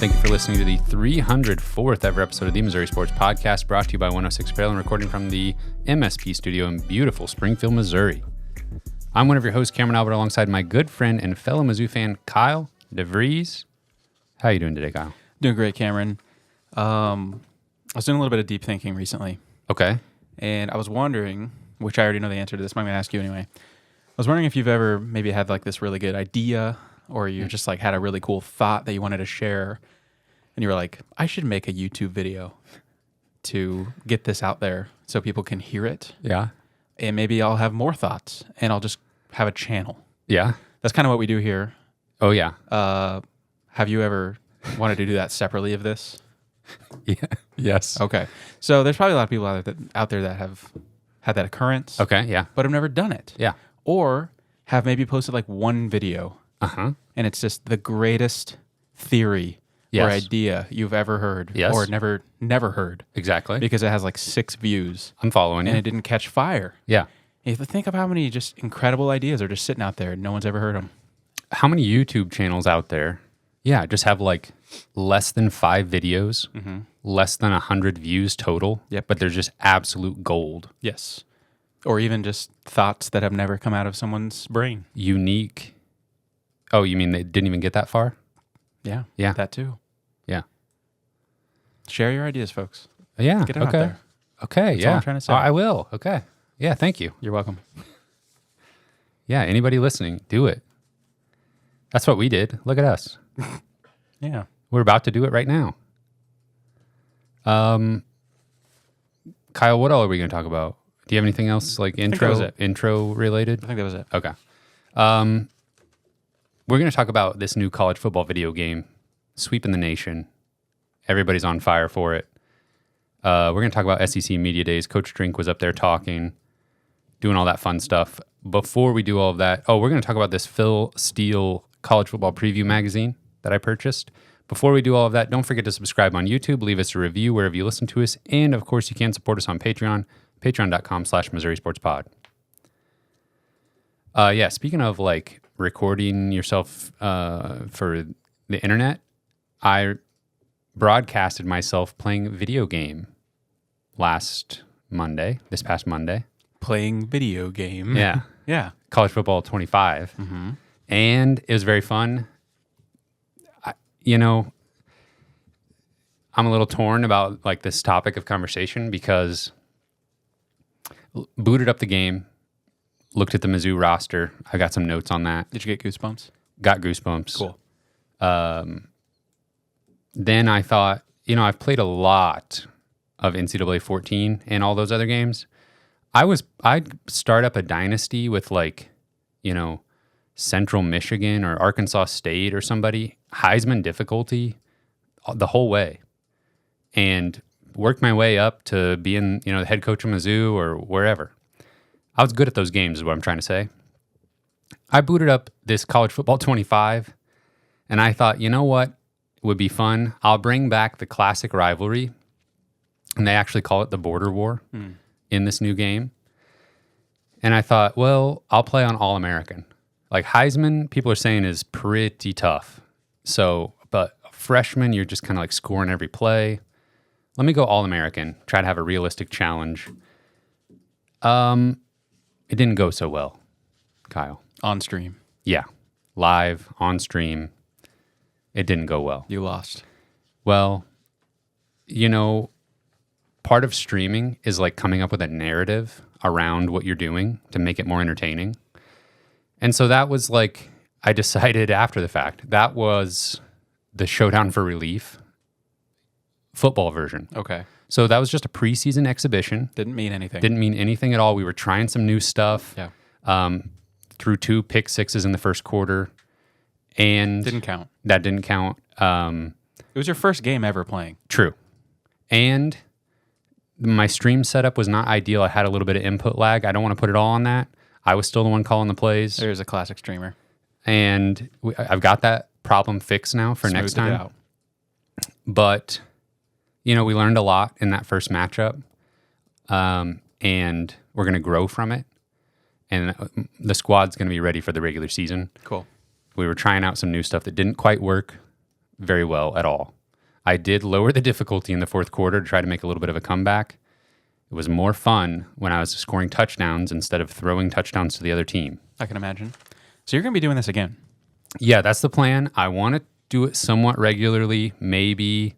Thank you for listening to the 304th ever episode of the Missouri Sports Podcast, brought to you by 106 Apparel and recording from the MSP studio in beautiful Springfield, Missouri. I'm one of your hosts, Cameron Albert, alongside my good friend and fellow Mizzou fan, Kyle DeVries. How are you doing today, Kyle? Doing great, Cameron. I was doing a little bit of deep thinking recently. Okay. And I was wondering, which I already know the answer to this, but I'm going to ask you anyway. I was wondering if you've ever maybe had like this really good idea, or you just like had a really cool thought that you wanted to share, and you were like, I should make a YouTube video to get this out there so people can hear it. Yeah. And maybe I'll have more thoughts, and I'll just have a channel. Yeah. That's kind of what we do here. Oh, yeah. Have you ever wanted to do that separately of this? Yeah. Yes. Okay. So there's probably a lot of people out there that have had that occurrence. Okay. Yeah. But have never done it. Yeah. Or have maybe posted like one video. Uh-huh. And it's just the greatest theory or idea you've ever heard. Yes. Or never heard. Exactly. Because it has like 6 views. I'm following you. And it didn't catch fire. Yeah. If you think of how many just incredible ideas are just sitting out there and no one's ever heard them. How many YouTube channels out there, just have like less than 5 videos, less than 100 views total, but they're just absolute gold. Yes. Or even just thoughts that have never come out of someone's brain. Unique. Oh, you mean they didn't even get that far? Yeah. Yeah. That too. Yeah. Share your ideas, folks. Yeah. Get it out there. Okay. That's yeah. all I'm trying to say. I will. Okay. Yeah. Thank you. You're welcome. Yeah. Anybody listening, do it. That's what we did. Look at us. Yeah. We're about to do it right now. Kyle, what all are we going to talk about? Do you have anything else like intro related? I think that was it. Okay. We're going to talk about this new college football video game, Sweeping the Nation. Everybody's on fire for it. We're going to talk about SEC Media Days. Coach Drink was up there talking, doing all that fun stuff. Before we do all of that, we're going to talk about this Phil Steele college football preview magazine that I purchased. Before we do all of that, don't forget to subscribe on YouTube, leave us a review wherever you listen to us, and of course, you can support us on Patreon, patreon.com/Missouri Sports Pod. Speaking of like recording yourself for the internet, I broadcasted myself playing a video game this past Monday. Playing video game. Yeah. Yeah. College Football 25. And it was very fun. I'm a little torn about like this topic of conversation because booted up the game, looked at the Mizzou roster. I got some notes on that. Did you get goosebumps? Got goosebumps. Cool. Then I thought, I've played a lot of NCAA 14 and all those other games. I'd start up a dynasty with like, Central Michigan or Arkansas State or somebody, Heisman difficulty the whole way, and worked my way up to being, the head coach of Mizzou or wherever. I was good at those games is what I'm trying to say. I booted up this College Football 25, and I thought, you know what would be fun? I'll bring back the classic rivalry, and they actually call it the Border War in this new game. And I thought, well, I'll play on All-American. Like Heisman, people are saying is pretty tough. So, but freshman, you're just kind of like scoring every play. Let me go All-American, try to have a realistic challenge. It didn't go so well, Kyle. On stream. Yeah. Live, on stream. It didn't go well. You lost. Well, part of streaming is like coming up with a narrative around what you're doing to make it more entertaining. And so that was like, I decided after the fact, that was the Showdown for Relief football version. Okay. So that was just a preseason exhibition. Didn't mean anything. Didn't mean anything at all. We were trying some new stuff. Yeah. Threw 2 pick sixes in the first quarter. And didn't count. That didn't count. It was your first game ever playing. True. And my stream setup was not ideal. I had a little bit of input lag. I don't want to put it all on that. I was still the one calling the plays. There's a classic streamer. And I've got that problem fixed now for next time. Out. But, we learned a lot in that first matchup. And we're going to grow from it. And the squad's going to be ready for the regular season. Cool. We were trying out some new stuff that didn't quite work. very well at all. I did lower the difficulty in the fourth quarter to try to make a little bit of a comeback. It was more fun when I was scoring touchdowns instead of throwing touchdowns to the other team. I can imagine. So you're going to be doing this again? Yeah, that's the plan. I want to do it somewhat regularly, maybe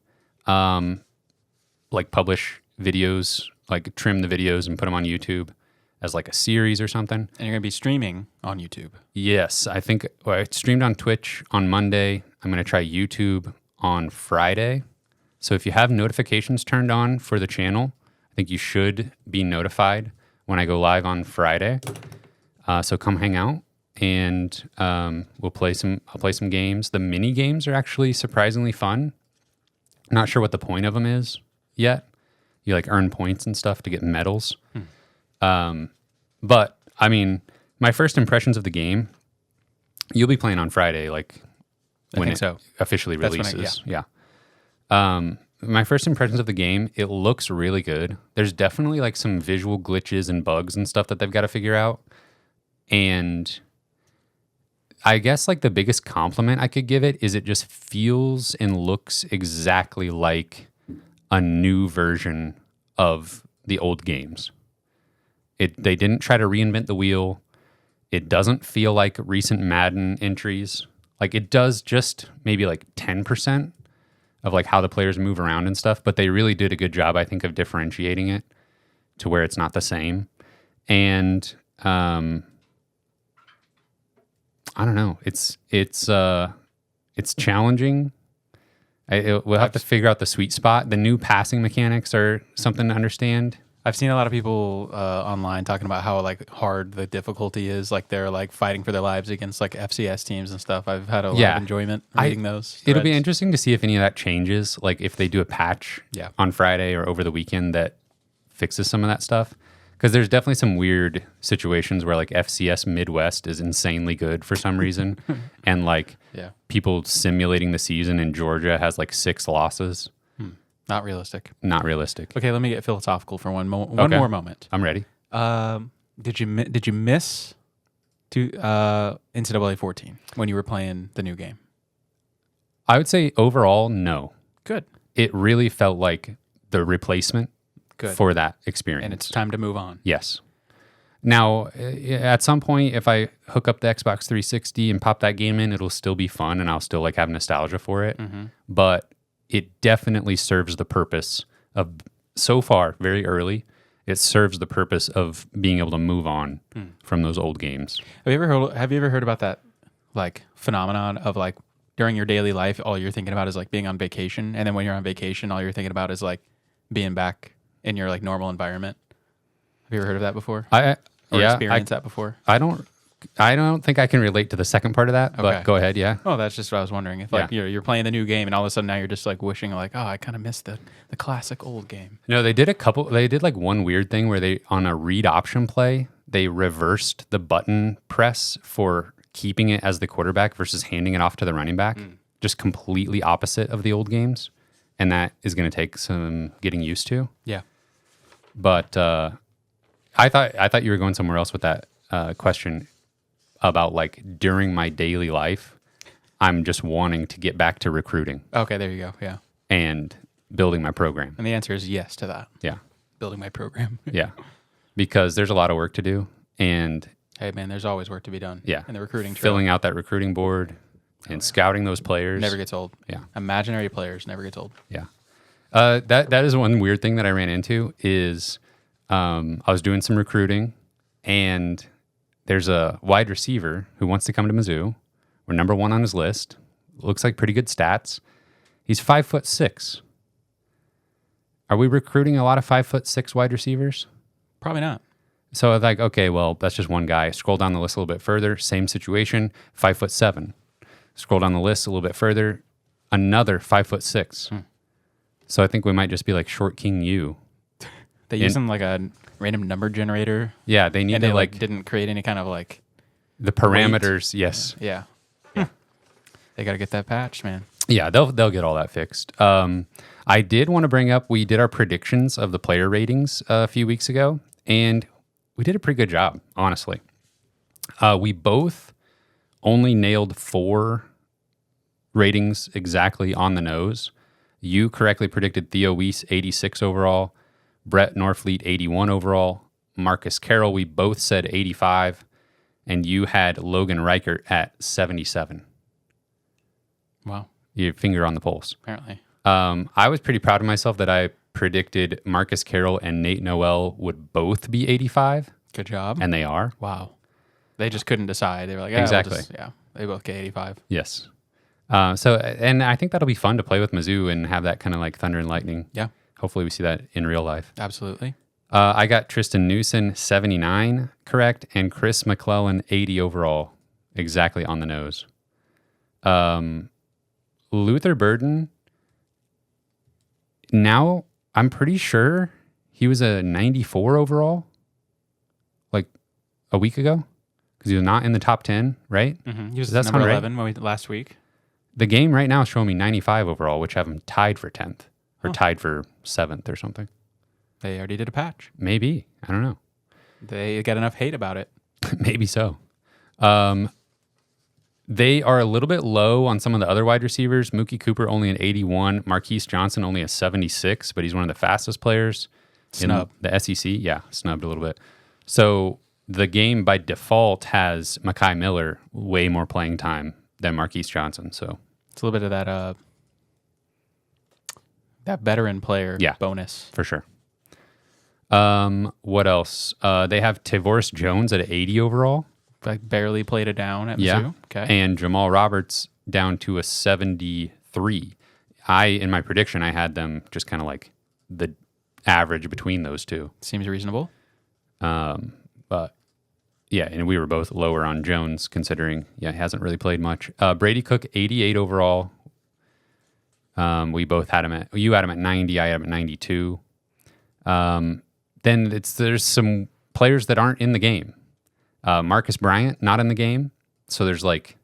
like publish videos, like trim the videos and put them on YouTube as like a series or something. And you're going to be streaming on YouTube? Yes, I think I streamed on Twitch on Monday. I'm going to try YouTube on Friday. So if you have notifications turned on for the channel, I think you should be notified when I go live on Friday. So come hang out and I'll play some games. The mini games are actually surprisingly fun. Not sure what the point of them is yet. You like earn points and stuff to get medals. But I mean, my first impressions of the game, you'll be playing on Friday, like when it officially releases. Yeah. My first impressions of the game, it looks really good. There's definitely like some visual glitches and bugs and stuff that they've got to figure out. And I guess like the biggest compliment I could give it is it just feels and looks exactly like a new version of the old games. They didn't try to reinvent the wheel. It doesn't feel like recent Madden entries. Like it does just maybe like 10% of like how the players move around and stuff, but they really did a good job, I think, of differentiating it to where it's not the same. And I don't know. It's challenging. We'll have to figure out the sweet spot. The new passing mechanics are something to understand. I've seen a lot of people online talking about how like hard the difficulty is. Like they're like fighting for their lives against like FCS teams and stuff. I've had a lot of enjoyment reading those. It'll be interesting to see if any of that changes. Like if they do a patch on Friday or over the weekend that fixes some of that stuff. Because there's definitely some weird situations where like FCS Midwest is insanely good for some reason. And like people simulating the season in Georgia has like 6 losses. Not realistic. Not realistic. Okay, let me get philosophical for one more moment. I'm ready. Did you miss NCAA 14 when you were playing the new game? I would say overall, no. Good. It really felt like the replacement for that experience. And it's time to move on. Yes. Now, at some point, if I hook up the Xbox 360 and pop that game in, it'll still be fun and I'll still like have nostalgia for it. Mm-hmm. But it definitely serves the purpose of, so far, very early, it serves the purpose of being able to move on from those old games. Have you ever heard about that like phenomenon of like during your daily life, all you're thinking about is like being on vacation, and then when you're on vacation, all you're thinking about is like being back in your like normal environment? Have you ever heard of that before? Experienced that before? I don't think I can relate to the second part of that, but go ahead, yeah. Oh, that's just what I was wondering. If like you're playing the new game and all of a sudden now you're just like wishing like, oh, I kind of missed the classic old game. No, they did like one weird thing where they, on a read option play, they reversed the button press for keeping it as the quarterback versus handing it off to the running back. Just completely opposite of the old games. And that is going to take some getting used to. Yeah. But I thought you were going somewhere else with that question about like during my daily life, I'm just wanting to get back to recruiting. Okay, there you go. Yeah. And building my program. And the answer is yes to that. Yeah. Building my program. Yeah. Because there's a lot of work to do. And hey man, there's always work to be done. Yeah. In the recruiting trail. Filling out that recruiting board and scouting those players. Never gets old. Yeah. Imaginary players never gets old. Yeah. That is one weird thing that I ran into is I was doing some recruiting and there's a wide receiver who wants to come to Mizzou. We're number 1 on his list. Looks like pretty good stats. He's 5'6". Are we recruiting a lot of 5'6" wide receivers? Probably not. So I was like, okay, well, that's just one guy. Scroll down the list a little bit further. Same situation, 5'7". Scroll down the list a little bit further. Another 5'6". So I think we might just be like Short King U. They use them like a random number generator. Yeah, they need and to they like didn't create any kind of like the parameters. Weight. Yes. Yeah. They got to get that patched, man. Yeah, they'll get all that fixed. I did want to bring up, we did our predictions of the player ratings a few weeks ago, and we did a pretty good job, honestly. We both only nailed 4 ratings exactly on the nose. You correctly predicted Theo Weiss 86 overall, Brett Norfleet 81 overall, Marcus Carroll, we both said 85, and you had Logan Reichert at 77. Wow. Your finger on the pulse. Apparently. I was pretty proud of myself that I predicted Marcus Carroll and Nate Noel would both be 85. Good job. And they are. Wow. They just couldn't decide. They were like, Exactly. They both get 85. Yes. And I think that'll be fun to play with Mizzou and have that kind of like thunder and lightning. Yeah. Hopefully we see that in real life. Absolutely. I got Tristan Newson 79 correct and Chris McClellan 80 overall, exactly on the nose. Luther Burden, now I'm pretty sure he was a 94 overall like a week ago because he was not in the top 10, right? Mm-hmm. He was Does that number sound 11 last week. The game right now is showing me 95 overall, which have him tied for 10th or tied for 7th or something. They already did a patch. Maybe. I don't know. They got enough hate about it. Maybe so. They are a little bit low on some of the other wide receivers. Mookie Cooper only an 81. Marquise Johnson only a 76, but he's one of the fastest players Snub. in the SEC. Yeah, snubbed a little bit. So the game by default has Mekhi Miller way more playing time than Marquise Johnson. So it's a little bit of that veteran player bonus. For sure. What else? They have Tavoris Jones at 80 overall. Like barely played it down at Mizzou. Okay. And Jamal Roberts down to a 73. In my prediction, I had them just kind of like the average between those two. Seems reasonable. But yeah, and we were both lower on Jones considering, he hasn't really played much. Brady Cook, 88 overall. We both had him you had him at 90, I had him at 92. Then there's some players that aren't in the game. Marcus Bryant, not in the game. So there's like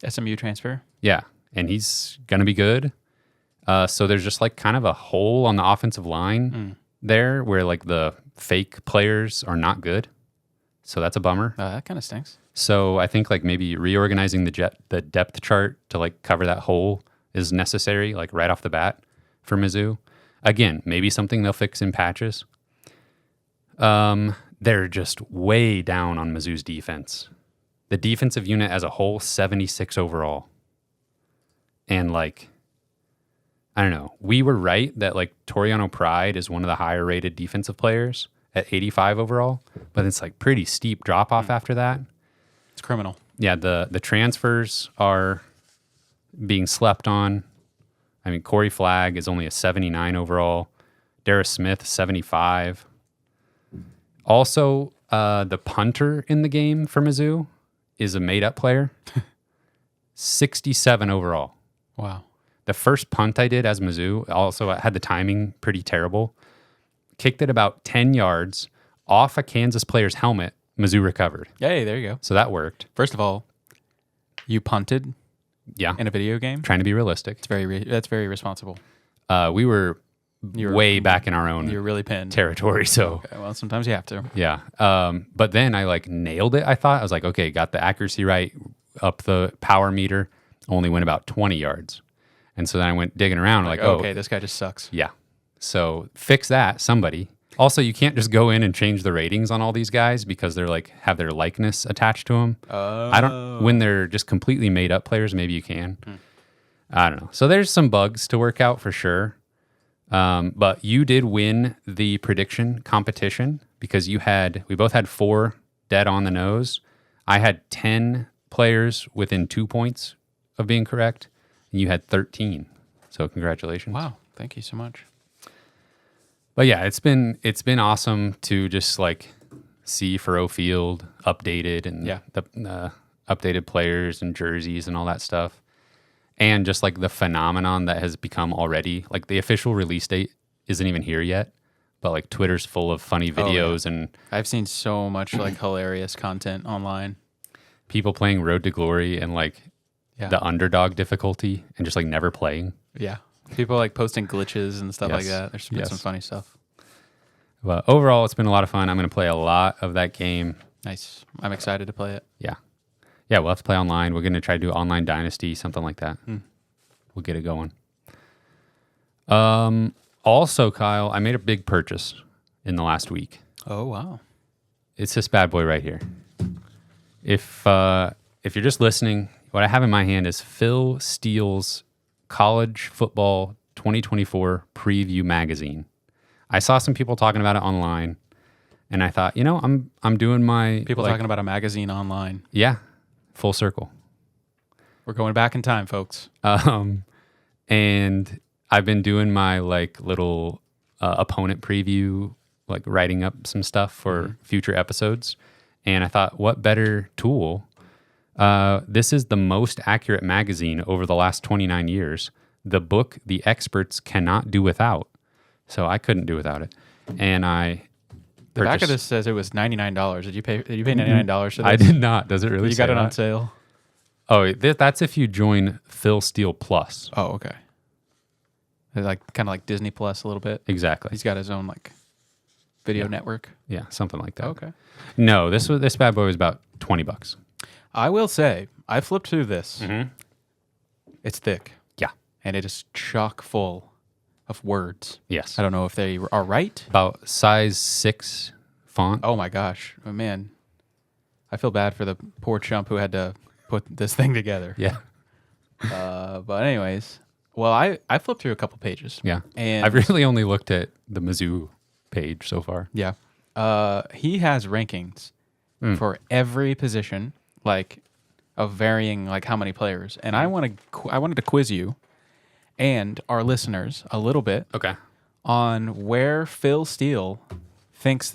SMU transfer. Yeah, and he's going to be good. So there's just like kind of a hole on the offensive line there where like the fake players are not good. So that's a bummer. That kind of stinks. So I think like maybe reorganizing the depth chart to like cover that hole is necessary, like right off the bat for Mizzou. Again, maybe something they'll fix in patches. They're just way down on Mizzou's defense. The defensive unit as a whole, 76 overall. And like, I don't know. We were right that like Toriano Pride is one of the higher rated defensive players at 85 overall, but it's like pretty steep drop off after that. It's criminal. Yeah, the transfers are being slept on. I mean, Corey Flagg is only a 79 overall. Darius Smith, 75. Also, the punter in the game for Mizzou is a made-up player. 67 overall. Wow. The first punt I did as Mizzou, also had the timing pretty terrible. Kicked it about 10 yards off a Kansas player's helmet. Mizzou recovered. Hey, there you go. So that worked. First of all, you punted in a video game? Trying to be realistic. It's that's very responsible. We were way back in our own You're really pinned. territory. So okay, well, sometimes you have to. Yeah. But then I like nailed it. I thought I was like, okay, got the accuracy right, up the power meter, only went about 20 yards. And so then I went digging around like, okay, this guy just sucks. Yeah. So fix that, somebody. Also, you can't just go in and change the ratings on all these guys because they're like have their likeness attached to them. Oh. When they're just completely made up players, maybe you can. I don't know. So there's some bugs to work out for sure. But you did win the prediction competition because we both had 4 dead on the nose. I had 10 players within 2 points of being correct, and you had 13. So congratulations. Wow. Thank you so much. But yeah, it's been awesome to just like see Furrow Field updated and the updated players and jerseys and all that stuff. And just like the phenomenon that has become already, like the official release date isn't even here yet, but like Twitter's full of funny videos and I've seen so much like hilarious content online. People playing Road to Glory and like the underdog difficulty and just like never playing. Yeah. People like posting glitches and stuff like that. There's been some funny stuff. But overall, it's been a lot of fun. I'm going to play a lot of that game. Nice. I'm excited to play it. Yeah. Yeah, we'll have to play online. We're going to try to do online dynasty, something like that. Hmm. We'll get it going. Also, Kyle, I made a big purchase in the last week. Oh, wow. It's this bad boy right here. If you're just listening, what I have in my hand is Phil Steele's College Football 2024 Preview Magazine. I saw some people talking about it online, and I thought, I'm doing my People talking about a magazine online. Yeah, full circle. We're going back in time, folks. And I've been doing my little opponent preview, writing up some stuff for future episodes. And I thought, what better tool? This is the most accurate magazine over the last 29 years. The book the experts cannot do without. So I couldn't do without it. And the back of this says it was $99. Did you pay $99 for this? I did not. Does it really? You got it on sale? Oh, that's if you join Phil Steele Plus. Oh, okay. It's kind of like Disney Plus a little bit. Exactly. He's got his own video network. Yeah, something like that. Okay. No, this bad boy was about $20. I will say, I flipped through this. Mm-hmm. It's thick. Yeah. And it is chock full of words. Yes. I don't know if they are right. About size 6 font. Oh my gosh. Oh man. I feel bad for the poor chump who had to put this thing together. Yeah. But anyways, well, I flipped through a couple pages. Yeah. And I've really only looked at the Mizzou page so far. yeah. He has rankings for every position, of varying how many players. And I wanted to quiz you and our listeners a little bit Okay. on where Phil Steele thinks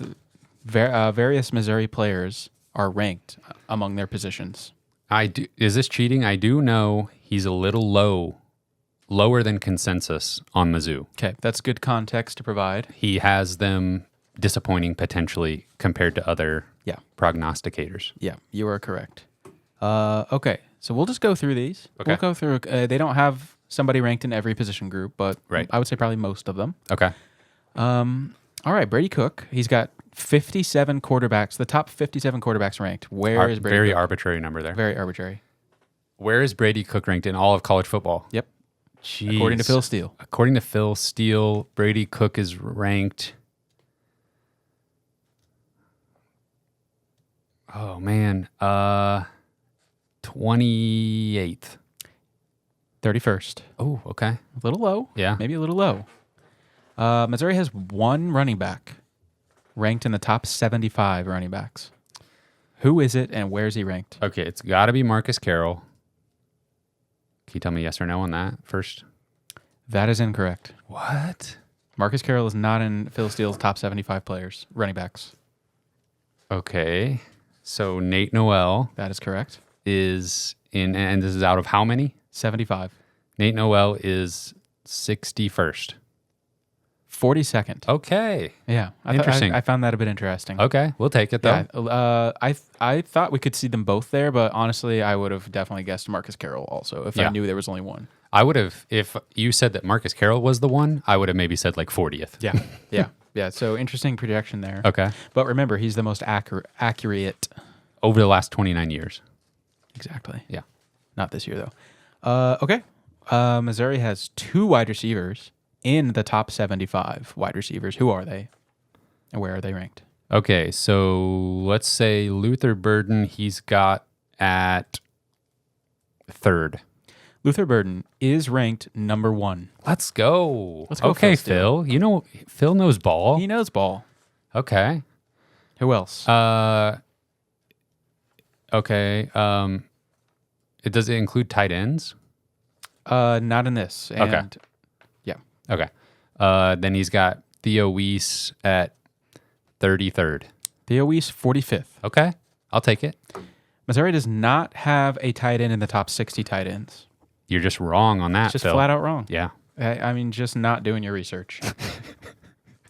various Missouri players are ranked among their positions. Is this cheating? I do know he's a little lower than consensus on Mizzou. Okay, that's good context to provide. He has them disappointing potentially compared to other prognosticators. Yeah, you are correct. Okay, so we'll just go through these. Okay. We'll go through. They don't have somebody ranked in every position group, but Right. I would say probably most of them. Okay. All right, Brady Cook. He's got 57 quarterbacks. The top 57 quarterbacks ranked. Where is Brady? Very Cook? arbitrary number there. Very arbitrary. Where is Brady Cook ranked in all of college football? Yep. Jeez. According to Phil Steele. According to Phil Steele, Brady Cook is ranked. Oh man, 28th. 31st. Oh, okay. A little low. Yeah. Maybe a little low. Missouri has one running back ranked in the top 75 running backs. Who is it and where is he ranked? Okay, it's got to be Marcus Carroll. Can you tell me yes or no on that first? That is incorrect. What? Marcus Carroll is not in Phil Steele's top 75 players, running backs. Okay. So Nate Noel That is correct. is in, and this is out of how many? 75. Nate Noel is 61st. 42nd. Okay. Yeah. Interesting. I found that a bit interesting. Okay. We'll take it though. Yeah, I thought we could see them both there, but honestly, I would have definitely guessed Marcus Carroll also if I knew there was only one. I would have, if you said that Marcus Carroll was the one, I would have maybe said 40th. Yeah. Yeah. So interesting projection there. Okay. But remember, he's the most accurate. Over the last 29 years. Exactly. Yeah. Not this year, though. Okay. Missouri has two wide receivers in the top 75 wide receivers. Who are they? And where are they ranked? Okay. So let's say Luther Burden, he's got at 3rd. Luther Burden is ranked number 1. Let's go. Let's go, Okay, Phil Phil. Phil knows ball. He knows ball. Okay. Who else? Okay. Does it include tight ends? Not in this. And Okay. Yeah. Okay. Then he's got Theo Weiss at 33rd. Theo Weiss, 45th. Okay. I'll take it. Missouri does not have a tight end in the top 60 tight ends. You're just wrong on that, Just Phil. flat out wrong. Yeah. I mean, just not doing your research.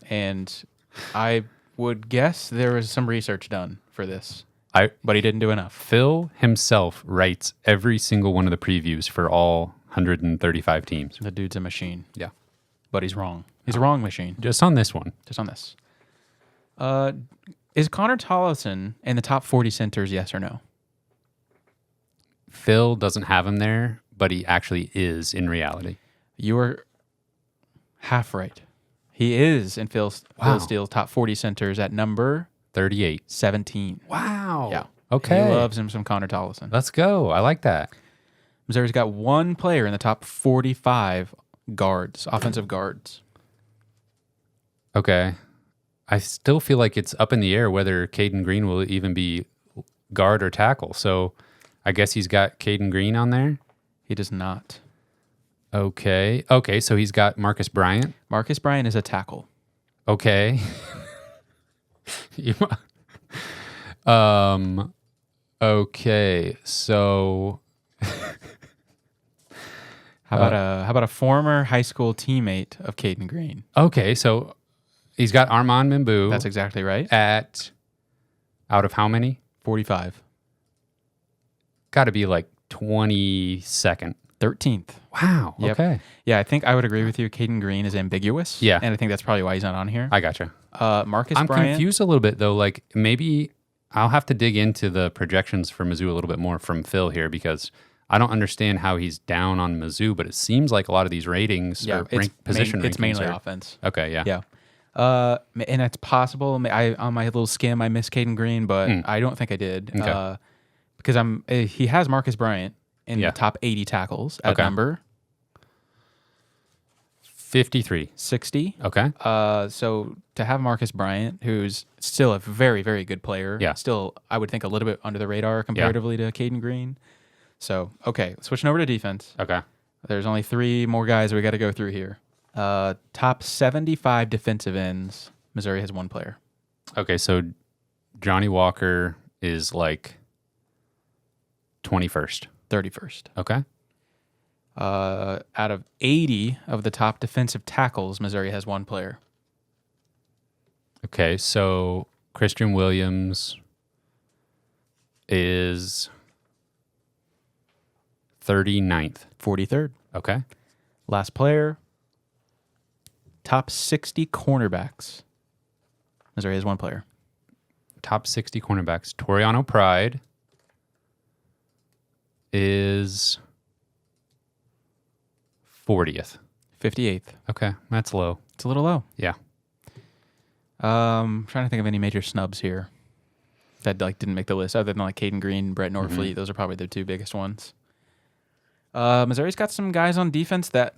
And I would guess there was some research done for this, but he didn't do enough. Phil himself writes every single one of the previews for all 135 teams. The dude's a machine, Yeah. but he's wrong. He's a wrong machine. Just on this one. Just on this. Is Connor Tollefson in the top 40 centers, yes or no? Phil doesn't have him there, but he actually is in reality. You are half right. He is in Phil Steele's top 40 centers at number 38. 17. Wow. Yeah. Okay. He loves him some Connor Tollison. Let's go. I like that. Missouri's got one player in the top 45 guards, offensive guards. Okay. I still feel like it's up in the air whether Caden Green will even be guard or tackle. So I guess he's got Caden Green on there. He does not. Okay. Okay. So he's got Marcus Bryant. Marcus Bryant is a tackle. Okay. Okay. So How about a former high school teammate of Caden Green? okay. So he's got Armand Mimbu. That's exactly right. Out of how many? 45. Got to be like 22nd. 13th. Wow. Yep. Okay. Yeah, I think I would agree with you. Caden Green is ambiguous. Yeah. And I think that's probably why he's not on here. I gotcha. Marcus I'm Bryant. confused a little bit though. Like maybe I'll have to dig into the projections for Mizzou a little bit more from Phil here because I don't understand how he's down on Mizzou, but it seems like a lot of these ratings or position rankings it's mainly are, offense. Okay, yeah. Yeah. And it's possible. I on my little skim, I missed Caden Green, but I don't think I did. Okay. Because he has Marcus Bryant in the top 80 tackles at number 53. 60. Okay. So to have Marcus Bryant, who's still a very, very good player, still I would think a little bit under the radar comparatively to Caden Green. So okay, switching over to defense. Okay. There's only 3 more guys we got to go through here. Top 75 defensive ends. Missouri has 1 player. Okay, so Johnny Walker is like 21st. 31st. Okay. Out of 80 of the top defensive tackles, Missouri has 1 player. Okay, so Christian Williams is 39th. 43rd. Okay. Last player. Top 60 cornerbacks. Missouri has 1 player. Top 60 cornerbacks. Toriano Pride is 40th. 58th. Okay, that's low. It's a little low. Yeah. Trying to think of any major snubs here that didn't make the list, other than like Caden Green, Brett Norfleet. Those are probably the 2 biggest ones. Missouri's got some guys on defense that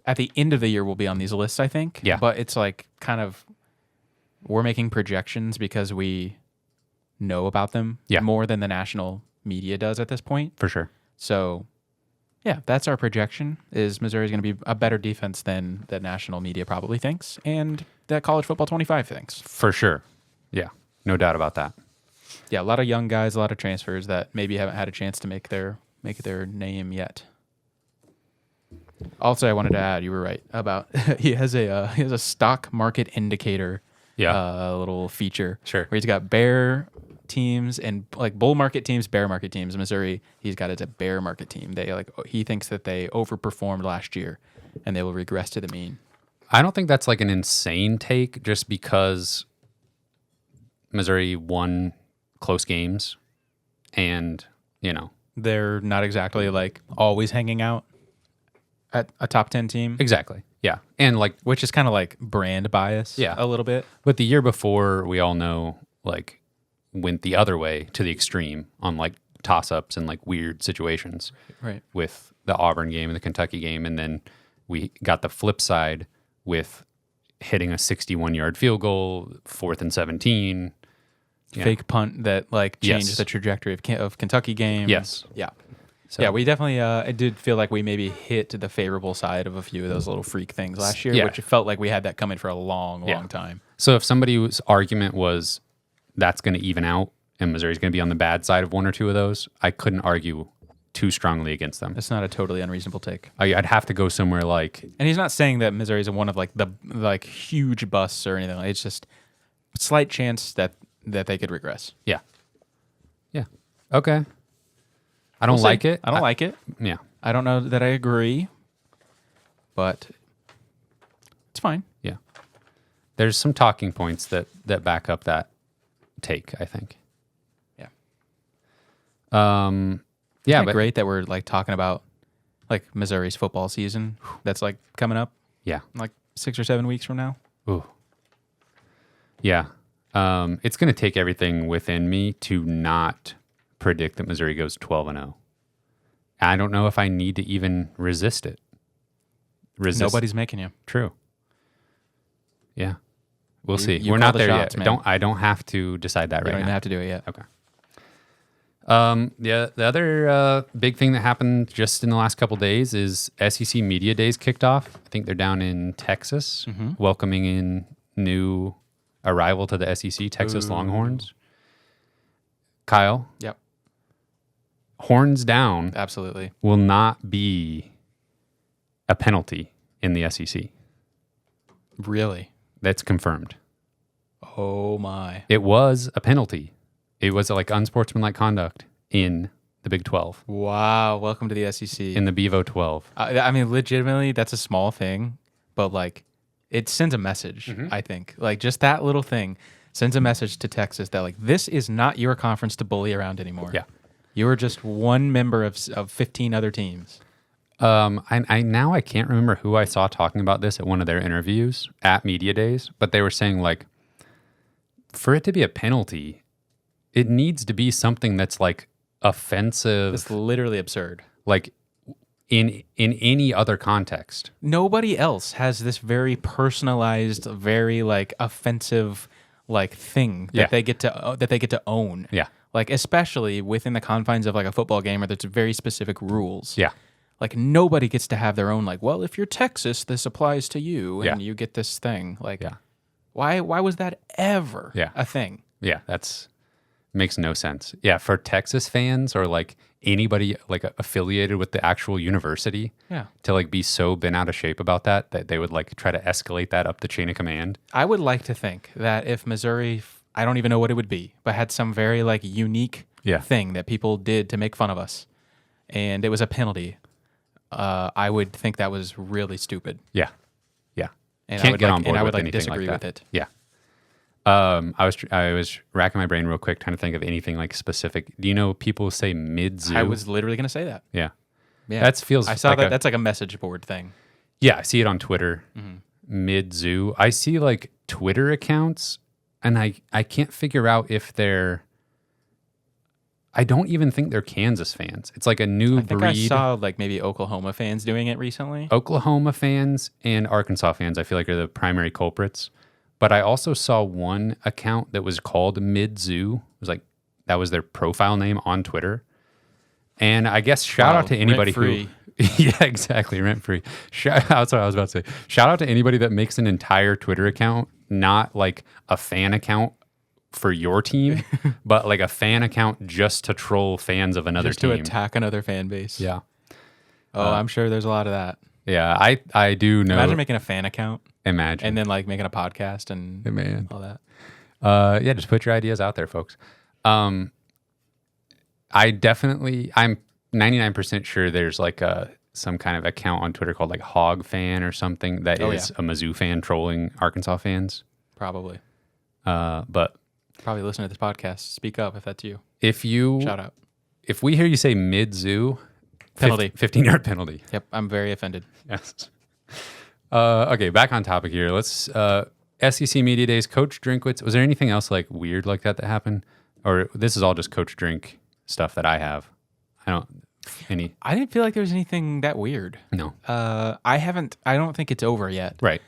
at the end of the year will be on these lists, I think. Yeah. But it's like kind of we're making projections because we know about them more than the national media does at this point. For sure. So, yeah, that's our projection, is Missouri's going to be a better defense than the national media probably thinks and that College Football 25 thinks. For sure. Yeah, no doubt about that. Yeah, a lot of young guys, a lot of transfers that maybe haven't had a chance to make their name yet. Also, I wanted to add, you were right about he has a stock market indicator little feature. Sure. Where he's got bear teams and like bull market teams, bear market teams. In Missouri, he's got it's a bear market team. He thinks that they overperformed last year and they will regress to the mean. I don't think that's like an insane take just because Missouri won close games and, they're not exactly like always hanging out at a top 10 team. Exactly. Yeah. And like, which is kind of like brand bias a little bit. But the year before, we all know, like, went the other way to the extreme on like toss-ups and like weird situations. Right. With the Auburn game and the Kentucky game. And then we got the flip side with hitting a 61-yard field goal, 4th and 17. Fake punt that like changed the trajectory of Kentucky game. Yes. Yeah. So. Yeah, we definitely it did feel like we maybe hit the favorable side of a few of those little freak things last year, which it felt like we had that coming for a long time. So if somebody's argument was that's going to even out and Missouri's going to be on the bad side of 1 or 2 of those, I couldn't argue too strongly against them. It's not a totally unreasonable take. I'd have to go somewhere like... And he's not saying that Missouri's one of like the huge busts or anything. It's just a slight chance that they could regress. Yeah. Yeah. Okay. I don't like it. I don't like it. Yeah. I don't know that I agree, but it's fine. Yeah. There's some talking points that back up that take, I think. Yeah. Yeah, Isn't it but great that we're like talking about like Missouri's football season that's like coming up yeah. in like 6 or 7 weeks from now? Ooh. Yeah. It's going to take everything within me to not predict that Missouri goes 12-0. I don't know if I need to even resist it. Nobody's making you. True. Yeah. We'll see. You We're call not the there shots, yet. man. I don't have to decide that You right don't now. even have to do it yet. Okay. The other big thing that happened just in the last couple days is SEC Media Days kicked off. I think they're down in Texas, welcoming in new arrival to the SEC, Texas Longhorns. Kyle, Yep. horns down Absolutely. will not be a penalty in the SEC. Really? That's confirmed. Oh my. It was a penalty. It was like unsportsmanlike conduct in the Big 12, Wow. Welcome to the SEC. in the Bevo 12. I mean, legitimately, that's a small thing, but like it sends a message, I think. Like just that little thing sends a message to Texas that like this is not your conference to bully around anymore. Yeah. You are just one member of 15 other teams. I can't remember who I saw talking about this at one of their interviews at Media Days, but they were saying like, for it to be a penalty, it needs to be something that's like offensive, It's literally absurd. like in any other context. Nobody else has this very personalized, very like offensive like thing that Yeah. they get to own. Yeah. Like especially within the confines of like a football game where there's very specific rules. Yeah. Like nobody gets to have their own like, well, if you're Texas, this applies to you and Yeah. you get this thing. Like Yeah. why was that ever Yeah. a thing? Yeah. That's makes no sense. Yeah. For Texas fans or like anybody like affiliated with the actual university Yeah. to like be so bent out of shape about that they would like try to escalate that up the chain of command. I would like to think that if Missouri, I don't even know what it would be, but had some very like unique Yeah. thing that people did to make fun of us, and it was a penalty, I would think that was really stupid. Yeah. Yeah. And Can't I would get like, on board and I would with like anything disagree like that. with it. Yeah. I was racking my brain real quick trying to think of anything like specific. Do you know people say mid-zoo? I was literally going to say that. Yeah. Yeah, That feels I saw like that. That's like a message board thing. Yeah, I see it on Twitter. Mid-zoo. I see like Twitter accounts and I can't figure out if they're I don't even think they're Kansas fans. It's like a new I think breed. I saw like maybe Oklahoma fans doing it recently. Oklahoma fans and Arkansas fans, I feel like, are the primary culprits. But I also saw one account that was called Mid-Zoo. It was like, that was their profile name on Twitter. And I guess shout out to anybody rent-free. who... Yeah, exactly, rent-free. That's what I was about to say. Shout out to anybody that makes an entire Twitter account, not like a fan account for your team, but like a fan account just to troll fans of another Just team. to attack another fan base. Yeah. Oh, I'm sure there's a lot of that. Yeah, I do know. Imagine making a fan account Imagine. and then like making a podcast and Man. all that. Yeah, just put your ideas out there, folks. I'm 99% sure there's like some kind of account on Twitter called like Hog Fan or something that is a Mizzou fan trolling Arkansas fans. Probably. But Probably listen to this podcast. Speak up if that's you. Shout out. If we hear you say mid-zoo, Penalty. 15-yard penalty. Yep, I'm very offended. Yes. Okay, back on topic here. Let's SEC Media Days, Coach Drinkwitz. Was there anything else like weird like that happened? Or this is all just Coach Drink stuff that I have? I don't I didn't feel like there was anything that weird. No. I don't think it's over yet. Right.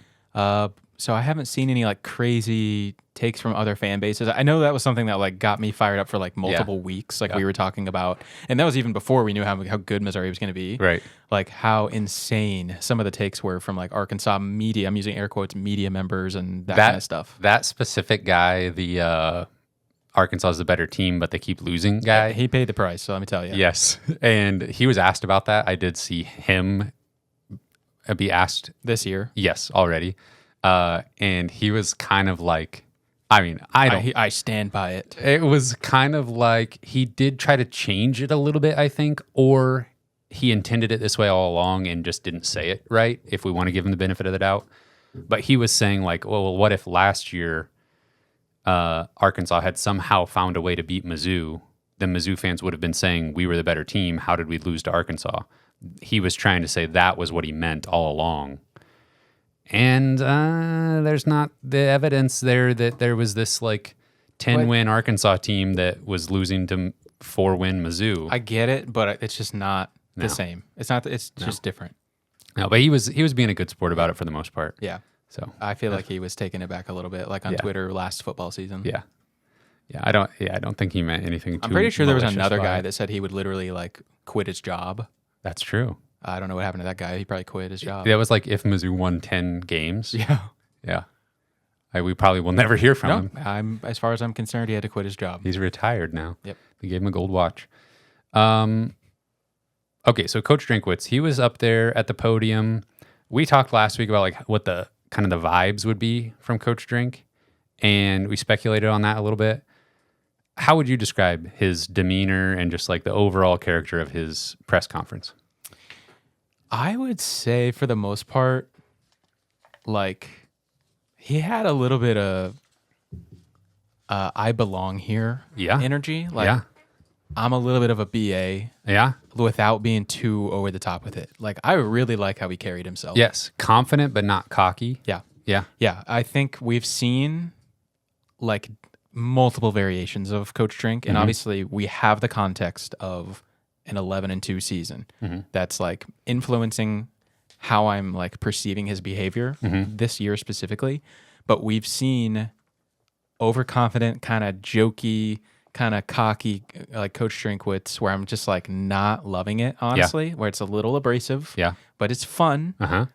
So I haven't seen any like crazy takes from other fan bases. I know that was something that like got me fired up for like multiple weeks, like we were talking about, and that was even before we knew how good Missouri was going to be. Right. Like how insane some of the takes were from like Arkansas media. I'm using air quotes, media members and that kind of stuff. That specific guy, the Arkansas is the better team, but they keep losing guy. He paid the price, so let me tell you. Yes. And he was asked about that. I did see him be asked This year. Yes, already. And he was kind of like, I mean, I stand by it. It was kind of like he did try to change it a little bit, I think, or he intended it this way all along and just didn't say it right, if we want to give him the benefit of the doubt. But he was saying like, well, what if last year Arkansas had somehow found a way to beat Mizzou the Mizzou fans would have been saying we were the better team. How did we lose to Arkansas? He was trying to say that was what he meant all along. And there's not the evidence there that there was this like 10-win Arkansas team that was losing to 4-win Mizzou. I get it, but it's just not the same. It's not. It's just different. No, but he was being a good sport about it for the most part. Yeah. So I feel like he was taking it back a little bit, like on Twitter last football season. Yeah. I don't think he meant anything. I'm pretty sure there was another guy that said he would literally like quit his job. That's true. I don't know what happened to that guy. He probably quit his job. That was like if Mizzou won 10 games. Yeah. We probably will never hear from him. As far as I'm concerned, he had to quit his job. He's retired now. Yep. They gave him a gold watch. Okay, so Coach Drinkwitz, he was up there at the podium. We talked last week about like what the kind of the vibes would be from Coach Drink, and we speculated on that a little bit. How would you describe his demeanor and just like the overall character of his press conference? I would say for the most part, like he had a little bit of I belong here energy. Like I'm a little bit of a BA. Yeah. Without being too over the top with it. Like I really like how he carried himself. Yes. Confident but not cocky. Yeah. Yeah. Yeah. I think we've seen like multiple variations of Coach Drink. And obviously we have the context of an 11-2 season that's like influencing how I'm like perceiving his behavior this year specifically. But we've seen overconfident, kind of jokey, kind of cocky, like Coach Drinkwitz, where I'm just like not loving it, honestly, where it's a little abrasive, but it's fun. And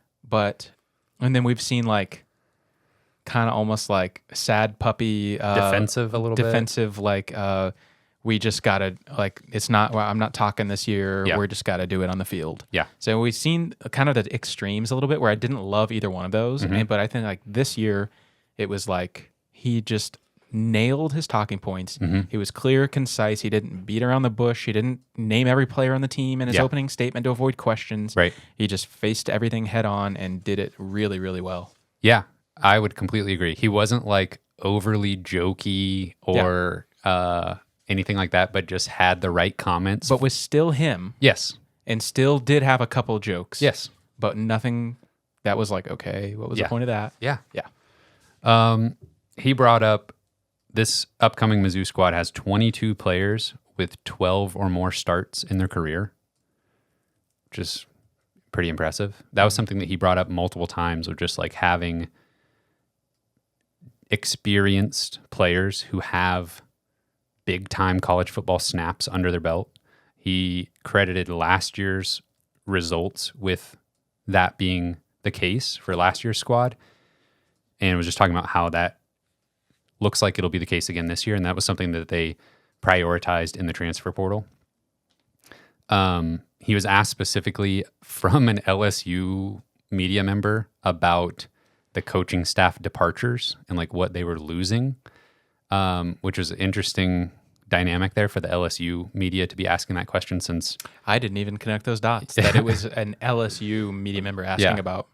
then we've seen like kind of almost like sad puppy, defensive a little bit. Defensive, like we just gotta like it's not. Well, I'm not talking this year. We're just gotta do it on the field. Yeah. So we've seen kind of the extremes a little bit, where I didn't love either one of those, but I think like this year, it was like he just nailed his talking points. He was clear, concise. He didn't beat around the bush. He didn't name every player on the team in his opening statement to avoid questions. Right. He just faced everything head on and did it really, really well. Yeah, I would completely agree. He wasn't like overly jokey or anything like that, but just had the right comments. But was still him. Yes. And still did have a couple jokes. Yes. But nothing that was like, okay, what was the point of that? Yeah. He brought up this upcoming Mizzou squad has 22 players with 12 or more starts in their career, which is pretty impressive. That was something that he brought up multiple times, of just like having experienced players who have big time college football snaps under their belt. He credited last year's results with that being the case for last year's squad, and was just talking about how that looks like it'll be the case again this year, and that was something that they prioritized in the transfer portal. He was asked specifically from an LSU media member about the coaching staff departures and like what they were losing, which was an interesting dynamic there for the LSU media to be asking that question, since I didn't even connect those dots, that it was an LSU media member asking about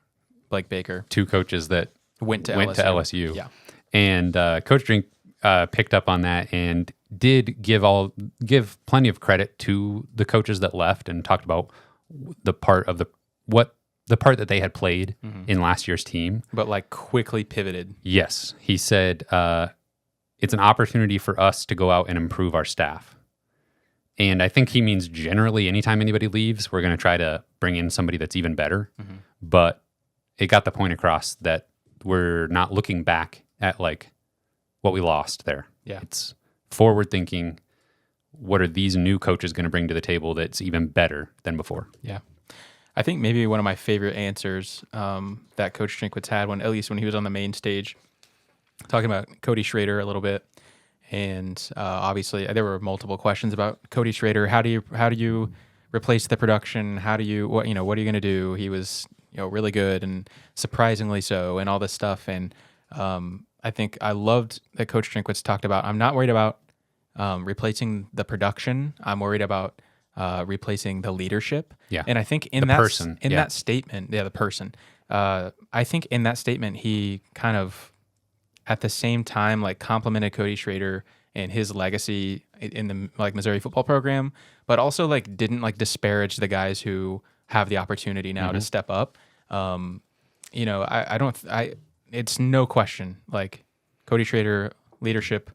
Blake Baker. Two coaches that went to LSU. Yeah. And Coach Drink picked up on that and did give plenty of credit to the coaches that left, and talked about the part that they had played in last year's team. But like quickly pivoted. Yes. He said, it's an opportunity for us to go out and improve our staff. And I think he means generally anytime anybody leaves, we're going to try to bring in somebody that's even better. But it got the point across that we're not looking back at like what we lost there. Yeah. It's forward thinking. What are these new coaches going to bring to the table that's even better than before? Yeah. I think maybe one of my favorite answers that Coach Drinkwitz had, at least when he was on the main stage, talking about Cody Schrader a little bit. And obviously there were multiple questions about Cody Schrader. How do you replace the production? What are you going to do? He was, really good and surprisingly so, and all this stuff. And I think I loved that Coach Drinkwitz talked about, I'm not worried about replacing the production. I'm worried about replacing the leadership. Yeah. And I think that statement, the person, I think in that statement, he kind of, at the same time, like complimented Cody Schrader and his legacy in the like Missouri football program, but also like didn't like disparage the guys who have the opportunity now to step up. You know, it's no question like Cody Schrader, leadership,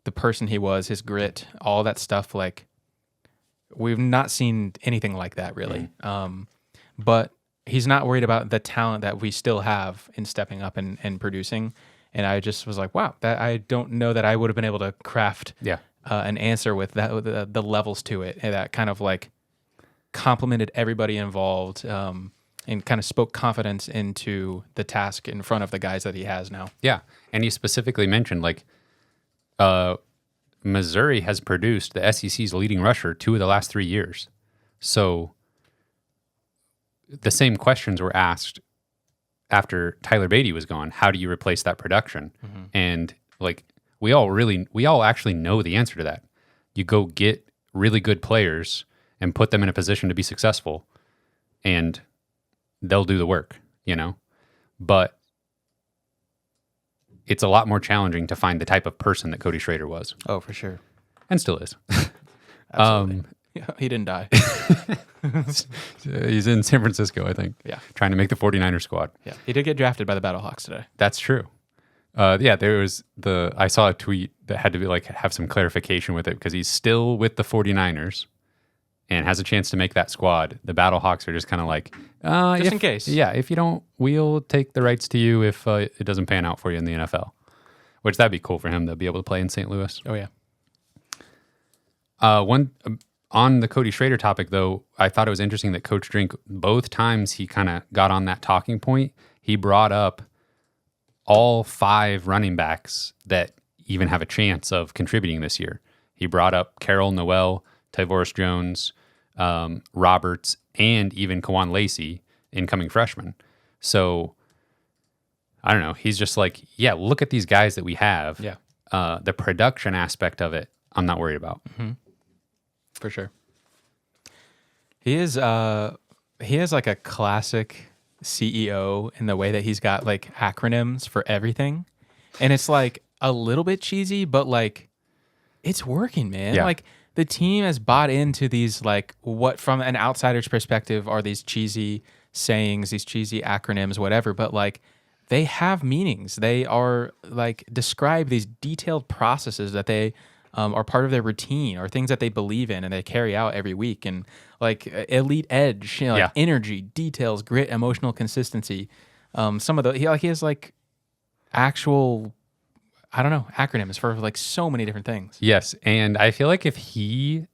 the person he was, his grit, all that stuff. Like we've not seen anything like that really. But he's not worried about the talent that we still have in stepping up and producing. And I just was like, wow, that I don't know that I would have been able to craft an answer with that, with the levels to it, and that kind of like complimented everybody involved, and kind of spoke confidence into the task in front of the guys that he has now. Yeah, and he specifically mentioned like Missouri has produced the SEC's leading rusher 2 of the last 3 years. So the same questions were asked after Tyler Beatty was gone. How do you replace that production? And like we all actually know the answer to that. You go get really good players and put them in a position to be successful, and they'll do the work, you know? But it's a lot more challenging to find the type of person that Cody Schrader was. Oh, for sure. And still is. Absolutely. Yeah, he didn't die. He's in San Francisco, I think. Yeah. Trying to make the 49ers squad. Yeah. He did get drafted by the Battlehawks today. That's true. There was I saw a tweet that had to be like have some clarification with it because he's still with the 49ers and has a chance to make that squad. The Battlehawks are just kind of like, just in case. Yeah, if you don't, we'll take the rights to you if it doesn't pan out for you in the NFL. Which that'd be cool for him to be able to play in St. Louis. Oh yeah. On the Cody Schrader topic, though, I thought it was interesting that Coach Drink, both times he kind of got on that talking point, he brought up all 5 running backs that even have a chance of contributing this year. He brought up Carroll, Noel, Tyvorus Jones, Roberts, and even Kawan Lacey, incoming freshman. So, I don't know. He's just like, yeah, look at these guys that we have. Yeah. The production aspect of it, I'm not worried about. For sure. He is like a classic CEO in the way that he's got like acronyms for everything. And it's like a little bit cheesy, but like it's working, man. Yeah. Like the team has bought into these like what from an outsider's perspective are these cheesy sayings, these cheesy acronyms, whatever, but like they have meanings. They are like describe these detailed processes that they are part of their routine or things that they believe in and they carry out every week. And like elite edge, you know, like energy, details, grit, emotional consistency. Some of the he has like actual, I don't know, acronyms for like so many different things. Yes, and I feel like if he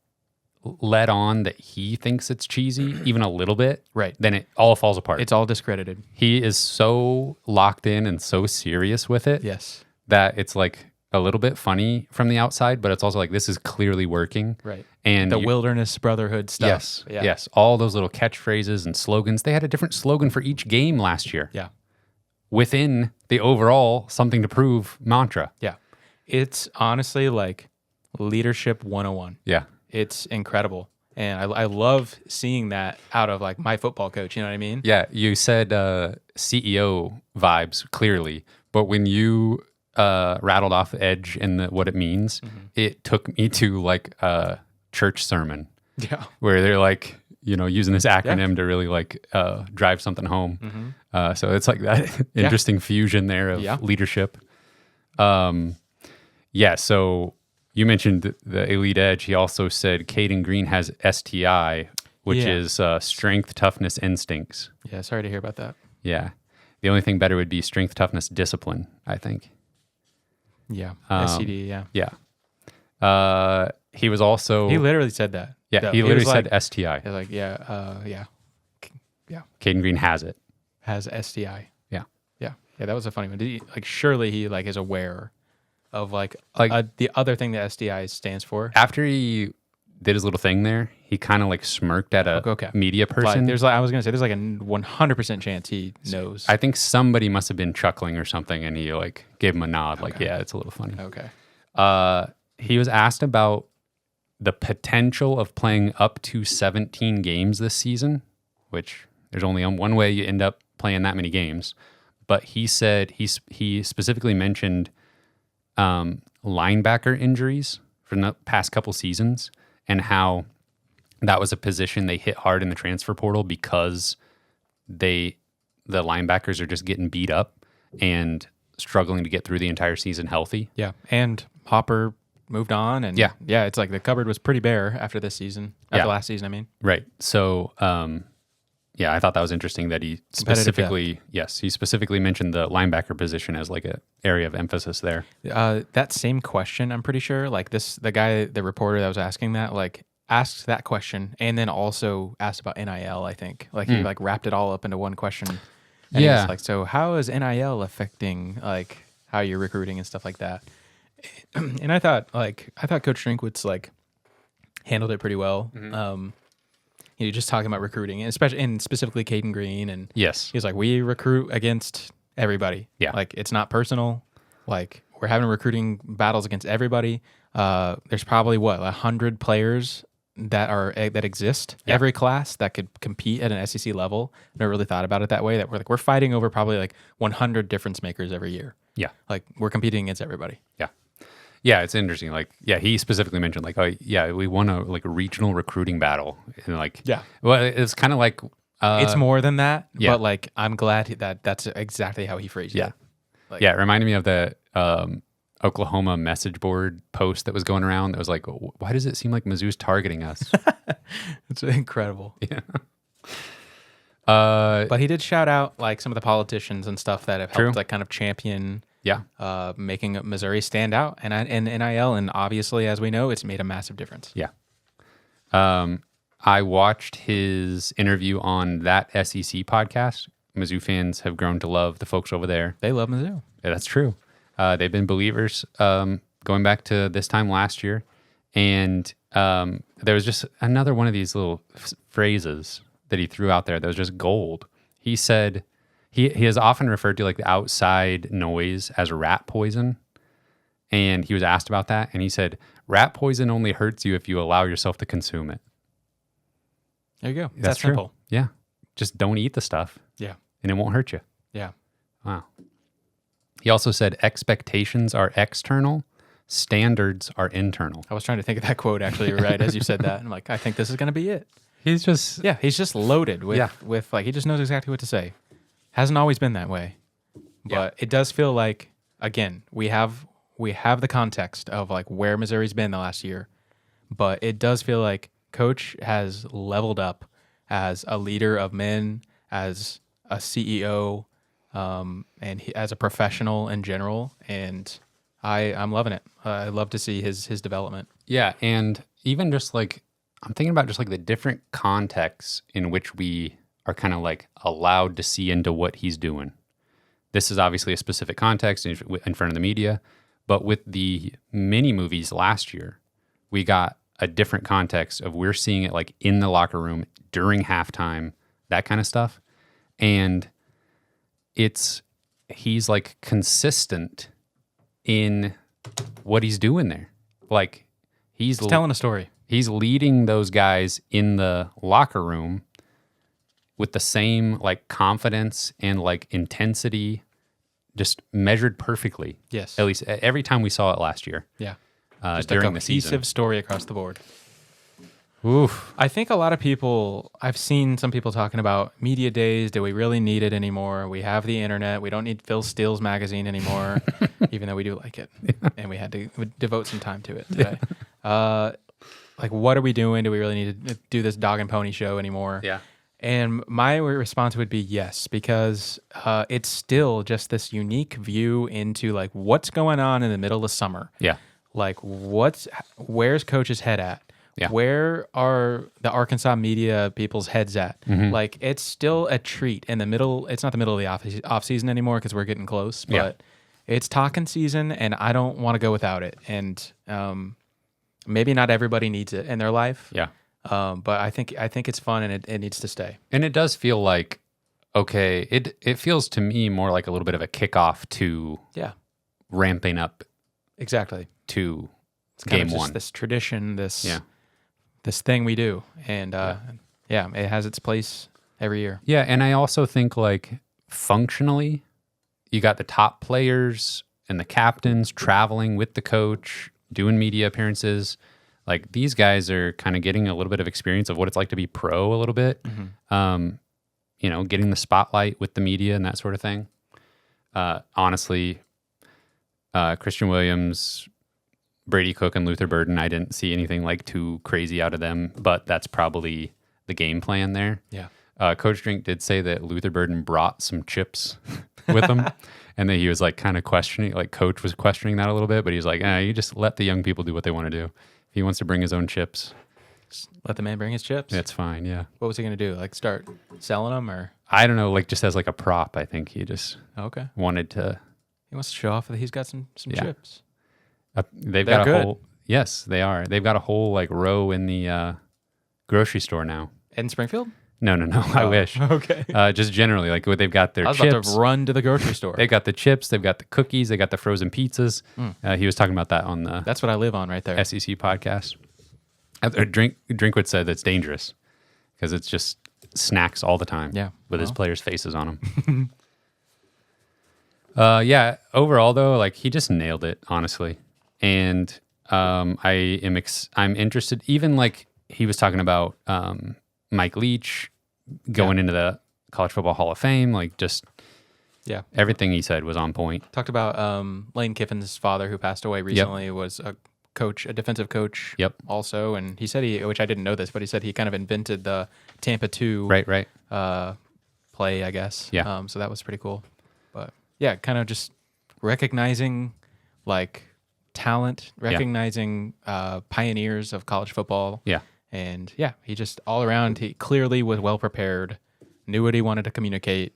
let on that he thinks it's cheesy even a little bit, right, then it all falls apart. It's all discredited. He is so locked in and so serious with it, yes, that it's like a little bit funny from the outside, but it's also like this is clearly working. Right. And the wilderness brotherhood stuff. Yes. Yes. All those little catchphrases and slogans. They had a different slogan for each game last year. Yeah. Within the overall something to prove mantra. Yeah. It's honestly like leadership 101. Yeah. It's incredible. And I love seeing that out of like my football coach. You know what I mean? Yeah. You said CEO vibes clearly, but when you rattled off edge and what it means, it took me to like a church sermon. Yeah. Where they're like, you know, using this acronym to really like drive something home. So it's like that interesting fusion there of leadership. So you mentioned the elite edge. He also said Caden Green has STI, which is strength, toughness, instincts. Yeah, sorry to hear about that. Yeah. The only thing better would be strength, toughness, discipline, I think. Yeah. SCD, yeah. Yeah. He was also... He literally said that. Yeah, he literally said like, STI. He's like, yeah. Caden Green has it. Has STI. Yeah. Yeah. Yeah, that was a funny one. Did he, like, surely he like is aware of like the other thing that STI stands for. After he did his little thing there, he kind of like smirked at a media person. Like, I was going to say, there's like a 100% chance he knows. I think somebody must have been chuckling or something, and he like gave him a nod. Like, yeah, it's a little funny. Okay. He was asked about the potential of playing up to 17 games this season, which there's only one way you end up playing that many games. But he said he specifically mentioned linebacker injuries from the past couple seasons and how that was a position they hit hard in the transfer portal because the linebackers are just getting beat up and struggling to get through the entire season healthy. Yeah. And Hopper moved on. And yeah, it's like the cupboard was pretty bare after this season, after last season, I mean. Right. So, I thought that was interesting that he specifically mentioned the linebacker position as like a area of emphasis there. That same question, I'm pretty sure, like the reporter that was asking that, like asked that question and then also asked about NIL, I think. Like he like wrapped it all up into one question. And he was like, so how is NIL affecting like how you're recruiting and stuff like that? And I thought Coach Drinkwitz like handled it pretty well. Just talking about recruiting, and specifically Caden Green, and he's like, we recruit against everybody. Yeah, like it's not personal. Like we're having recruiting battles against everybody. There's probably 100 players that exist every class that could compete at an SEC level. Never really thought about it that way. That we're fighting over probably like 100 difference makers every year. Yeah, like we're competing against everybody. Yeah, it's interesting. Like, he specifically mentioned, like, we won a regional recruiting battle, and like, well, it's kind of like it's more than that. But like, I'm glad that's exactly how he phrased it. Like, it reminded me of the Oklahoma message board post that was going around. That was like, why does it seem like Mizzou's targeting us? It's incredible. Yeah. But he did shout out like some of the politicians and stuff that have helped like kind of champion. Making Missouri stand out and NIL, and obviously, as we know, it's made a massive difference. Yeah. I watched his interview on that SEC podcast. Mizzou fans have grown to love the folks over there. They love Mizzou. Yeah, that's true. They've been believers going back to this time last year, and there was just another one of these little phrases that he threw out there that was just gold. He said. He has often referred to like the outside noise as rat poison. And he was asked about that. And he said, rat poison only hurts you if you allow yourself to consume it. There you go. That's simple. True. Yeah. Just don't eat the stuff. Yeah. And it won't hurt you. Yeah. Wow. He also said expectations are external. Standards are internal. I was trying to think of that quote actually right as you said that. I'm like, I think this is going to be it. He's just loaded with like, he just knows exactly what to say. Hasn't always been that way, but it does feel like, again, we have the context of like where Missouri's been the last year, but it does feel like Coach has leveled up as a leader of men, as a CEO, and as a professional in general. And I'm loving it. I love to see his development. Yeah, and even just like I'm thinking about just like the different contexts in which we are kind of like allowed to see into what he's doing. This is obviously a specific context in front of the media, but with the mini movies last year, we got a different context of we're seeing it like in the locker room during halftime, that kind of stuff. And he's like consistent in what he's doing there. Like he's telling a story. He's leading those guys in the locker room with the same like confidence and like intensity, just measured perfectly. Yes. At least every time we saw it last year. Yeah. Just during the season. Cohesive story across the board. Oof. I think a lot of people, I've seen some people talking about media days. Do we really need it anymore? We have the internet. We don't need Phil Steele's magazine anymore, even though we do like it. And we had to devote some time to it today. Like, what are we doing? Do we really need to do this dog and pony show anymore? Yeah. And my response would be yes, because it's still just this unique view into like what's going on in the middle of summer. Yeah. Like where's Coach's head at? Yeah. Where are the Arkansas media people's heads at? Mm-hmm. Like it's still a treat in the middle. It's not the middle of the off season anymore because we're getting close, but it's talking season and I don't want to go without it. And maybe not everybody needs it in their life. Yeah. But I think it's fun and it needs to stay. And it does feel like, okay, it feels to me more like a little bit of a kickoff to ramping up exactly to it's game kind of just one. This tradition, this thing we do, and it has its place every year. Yeah, and I also think like functionally, you got the top players and the captains traveling with the coach, doing media appearances. Like these guys are kind of getting a little bit of experience of what it's like to be pro a little bit. You know, getting the spotlight with the media and that sort of thing. Honestly, Christian Williams, Brady Cook, and Luther Burden, I didn't see anything like too crazy out of them, but that's probably the game plan there. Yeah. Coach Drink did say that Luther Burden brought some chips with him, and that he was like kind of questioning, like Coach was questioning that a little bit, but he was like, you just let the young people do what they want to do. If he wants to bring his own chips, just let the man bring his chips. That's fine. Yeah. What was he going to do? Like start selling them, or? I don't know, like just as like a prop. I think he just wanted to. He wants to show off that he's got some chips. They're got a good. whole. Yes, they are. They've got a whole like row in the grocery store now. In Springfield? No. I wish. Okay. Just generally, like they've got their I was chips. about to run to the grocery store. They got the chips. They've got the cookies. They got the frozen pizzas. He was talking about that on the. That's what I live on right there. SEC podcast. Drinkwitz said that's dangerous because it's just snacks all the time. Yeah. With his players' faces on them. Overall though, like he just nailed it, honestly. And I'm interested. Even like he was talking about Mike Leach going into the College Football Hall of Fame, like just everything he said was on point. Talked about Lane Kiffin's father, who passed away recently, was a defensive coach. Also, and he said which I didn't know this, but he said he kind of invented the Tampa 2 play, I guess. Yeah. So that was pretty cool. But yeah, kind of just recognizing like talent, recognizing pioneers of college football. Yeah. And he just all around, he clearly was well prepared, knew what he wanted to communicate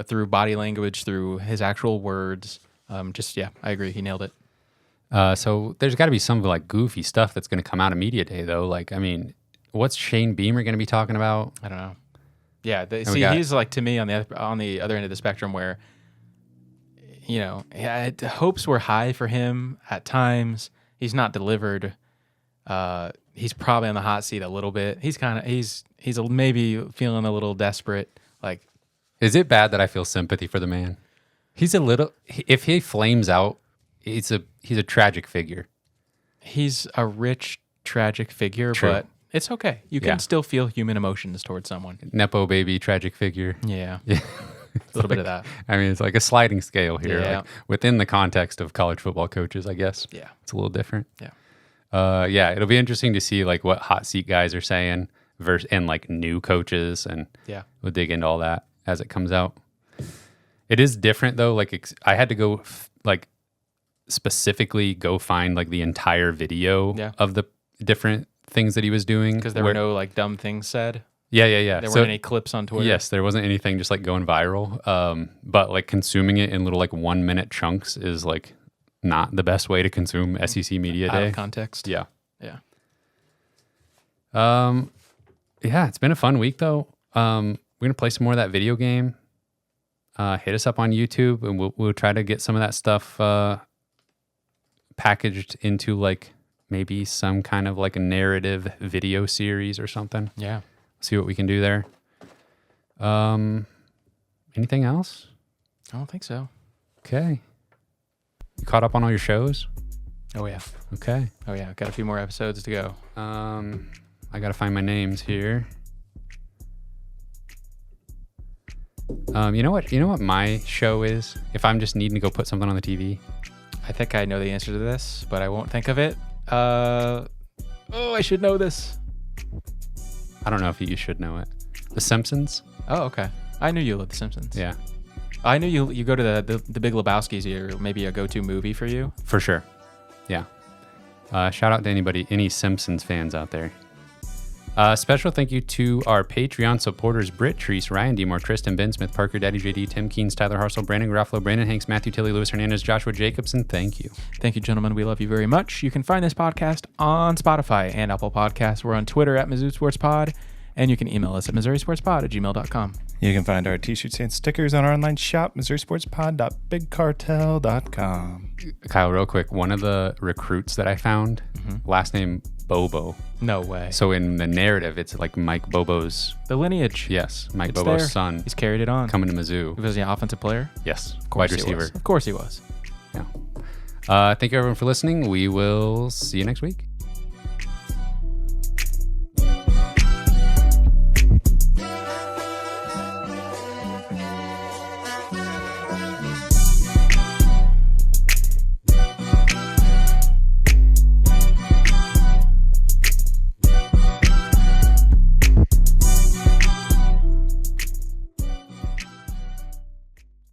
through body language, through his actual words. I agree. He nailed it. So there's got to be some like goofy stuff that's going to come out of media day though. Like, I mean, what's Shane Beamer going to be talking about? I don't know. Yeah. He's like, to me on the other end of the spectrum where, you know, hopes were high for him at times. He's not delivered. He's probably on the hot seat a little bit. He's maybe feeling a little desperate. Like, is it bad that I feel sympathy for the man? He's a little. If he flames out, he's a tragic figure. He's a rich, tragic figure, True. But it's okay. You can still feel human emotions towards someone. Nepo baby, tragic figure. Yeah. A little bit of that. I mean, it's like a sliding scale here. Like within the context of college football coaches, I guess. Yeah. It's a little different. Yeah. It'll be interesting to see like what hot seat guys are saying and like new coaches, and we'll dig into all that as it comes out. It is different though. Like I had to go specifically go find like the entire video of the different things that he was doing because there were no like dumb things said. Yeah. There weren't any clips on Twitter. Yes, there wasn't anything just like going viral. But like consuming it in little like 1 minute chunks is like not the best way to consume SEC media day. Out of context. Yeah. Yeah. It's been a fun week though. We're gonna play some more of that video game. Hit us up on YouTube, and we'll try to get some of that stuff packaged into like maybe some kind of like a narrative video series or something. Yeah. See what we can do there. Anything else? I don't think so. Okay. You caught up on all your shows? Oh yeah. Okay. Oh yeah. Got a few more episodes to go. I gotta find my names here. You know what my show is? If I'm just needing to go put something on the TV. I think I know the answer to this, but I won't think of it. I should know this. I don't know if you should know it. The Simpsons? Oh, okay. I knew you loved The Simpsons. Yeah. I knew you go to the Big Lebowski's or maybe a go-to movie for you. For sure. Yeah. Shout out to any Simpsons fans out there. Special thank you to our Patreon supporters, Britt, Treese, Ryan Demore, Tristan, Ben Smith, Parker, Daddy JD, Tim Keens, Tyler Harsel, Brandon Garofalo, Brandon Hanks, Matthew Tilley, Lewis Hernandez, Joshua Jacobson. Thank you. Thank you, gentlemen. We love you very much. You can find this podcast on Spotify and Apple Podcasts. We're on Twitter at Mizzou Sports Pod, and you can email us at MissouriSportsPod@gmail.com. You can find our t-shirts and stickers on our online shop, MissouriSportsPod.BigCartel.com. Kyle, real quick, one of the recruits that I found, last name Bobo. No way. So in the narrative, it's like Mike Bobo's... The lineage. Yes, Mike Bobo's there. son. He's carried it on. Coming to Mizzou. Was he an offensive player? Yes, Of course wide receiver. Of course he was. Yeah. Thank you everyone for listening. We will see you next week.